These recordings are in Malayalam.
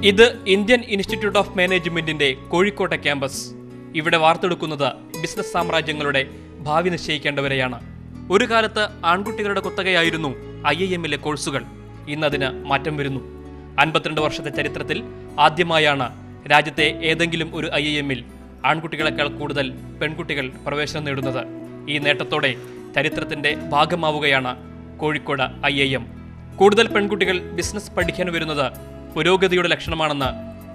ഇത് ഇന്ത്യൻ ഇൻസ്റ്റിറ്റ്യൂട്ട് ഓഫ് മാനേജ്മെന്റിന്റെ കോഴിക്കോട്ടെ ക്യാമ്പസ്. ഇവിടെ വാർത്തെടുക്കുന്നത് ബിസിനസ് സാമ്രാജ്യങ്ങളുടെ ഭാവി നിശ്ചയിക്കേണ്ടവരെയാണ്. ഒരു കാലത്ത് ആൺകുട്ടികളുടെ കുത്തകയായിരുന്നു IIM-ലെ കോഴ്സുകൾ. ഇന്നതിന് മാറ്റം വരുന്നു. 52 വർഷത്തെ ചരിത്രത്തിൽ ആദ്യമായാണ് രാജ്യത്തെ ഏതെങ്കിലും ഒരു IIM-ൽ ആൺകുട്ടികളെക്കാൾ കൂടുതൽ പെൺകുട്ടികൾ പ്രവേശനം നേടുന്നത്. ഈ നേട്ടത്തോടെ ചരിത്രത്തിന്റെ ഭാഗമാവുകയാണ് കോഴിക്കോട് IIM. കൂടുതൽ പെൺകുട്ടികൾ ബിസിനസ് പഠിക്കാൻ വരുന്നത് പുരോഗതിയുടെ ലക്ഷണമാണെന്ന്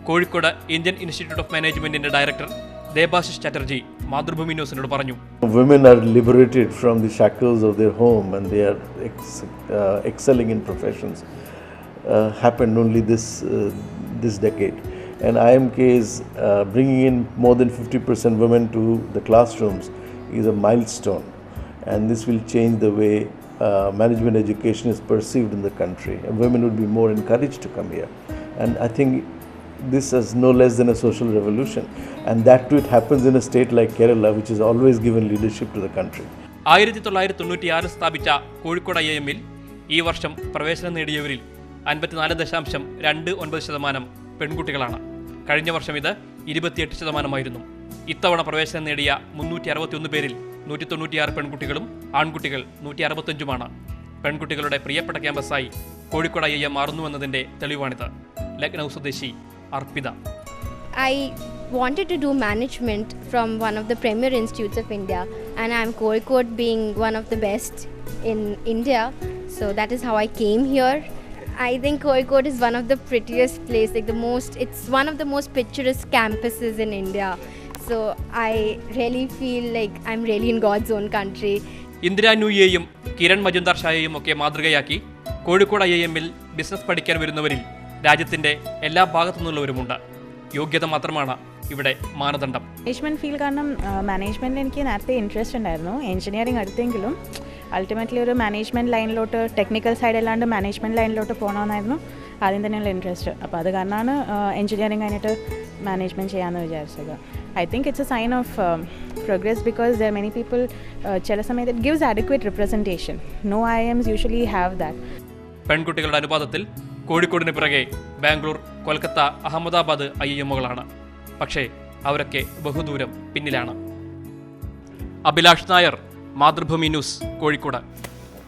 കോഴിക്കോട് ഇന്ത്യൻ ഇൻസ്റ്റിറ്റ്യൂട്ട് ഓഫ് മാനേജ്മെന്റിന്റെ ഡയറക്ടർ ദേബാശിഷ് ചാറ്റർജി മാതൃഭൂമി ന്യൂസിനോട് പറഞ്ഞു. Women are liberated from the shackles of their home and they are excelling in professions. Happened only this decade. And IMK is bringing in more than 50% women to the classrooms is a milestone. And this will change the way management education is perceived in the country. And women would be more encouraged to come here. And I think this is no less than a social revolution. And that too, it happens in a state like Kerala, which has always given leadership to the country. 1996 സ്ഥാപിച്ച കോഴിക്കോട് IIM-ൽ ഈ വർഷം പ്രവേശനം നേടിയവരിൽ 54.29% പെൺകുട്ടികളാണ്. കഴിഞ്ഞ വർഷം ഇത് 28%. ഇത്തവണ പ്രവേശനം നേടിയ 361 പേരിൽ 196 പെൺകുട്ടികളും ആൺകുട്ടികൾ 165-മാണ്. പെൺകുട്ടികളുടെ പ്രിയപ്പെട്ട ക്യാമ്പസായി കോഴിക്കോട് IIM മാറുന്നുവെന്നതിന്റെ തെളിവാണിത്. ലക്നൗ സ്വദേശി Arpita. I wanted to do management from one of the premier institutes of India, and I'm Kozhikode being one of the best in India, so that is how I came here. I think Kozhikode is one of the prettiest place, it's one of the most picturesque campuses in India. So I really feel like I'm really in God's own country. Indira നൂയിയെയും Kiran Majumdar ഷായെയും ഒക്കെ മാതൃകയാക്കി കോഴിക്കോട് IIM-ൽ ബിസിനസ് പഠിക്കാൻ വരുന്നവരിൽ രാജ്യത്തിന്റെ എല്ലാ ഭാഗത്തു നിന്നുള്ളവരുമുണ്ട്. യോഗ്യത മാത്രമാണ് ഇവിടെ മാനദണ്ഡം. മാനേജ്മെന്റ് ഫീൽഡ് കാരണം മാനേജ്മെന്റിൽ എനിക്ക് നേരത്തെ ഇൻട്രസ്റ്റ് ഉണ്ടായിരുന്നു. എഞ്ചിനീയറിംഗ് അടുത്തെങ്കിലും അൾട്ടിമേറ്റ്ലി ഒരു മാനേജ്മെന്റ് ലൈനിലോട്ട്, ടെക്നിക്കൽ സൈഡ് അല്ലാണ്ട് മാനേജ്മെന്റ് ലൈനിലോട്ട് പോകണമെന്നായിരുന്നു ആദ്യം തന്നെയുള്ള ഇൻട്രസ്റ്റ്. അപ്പോൾ അത് കാരണമാണ് എഞ്ചിനീയറിംഗ് കഴിഞ്ഞിട്ട് മാനേജ്മെന്റ് ചെയ്യാമെന്ന് വിചാരിച്ചത്. I think it's a sign of progress because there are many people ചില സമയത്ത് it gives adequate representation. No IIMs usually have that. പെൺകുട്ടികളുടെ അനുപാതത്തിൽ കോഴിക്കോടിന് പിറകെ ബാംഗ്ലൂർ, കൊൽക്കത്ത, അഹമ്മദാബാദ് IIM-കളാണ്. പക്ഷേ അവരൊക്കെ ബഹുദൂരം പിന്നിലാണ്. അഭിലാഷ് നായർ, മാതൃഭൂമി ന്യൂസ്, കോഴിക്കോട്.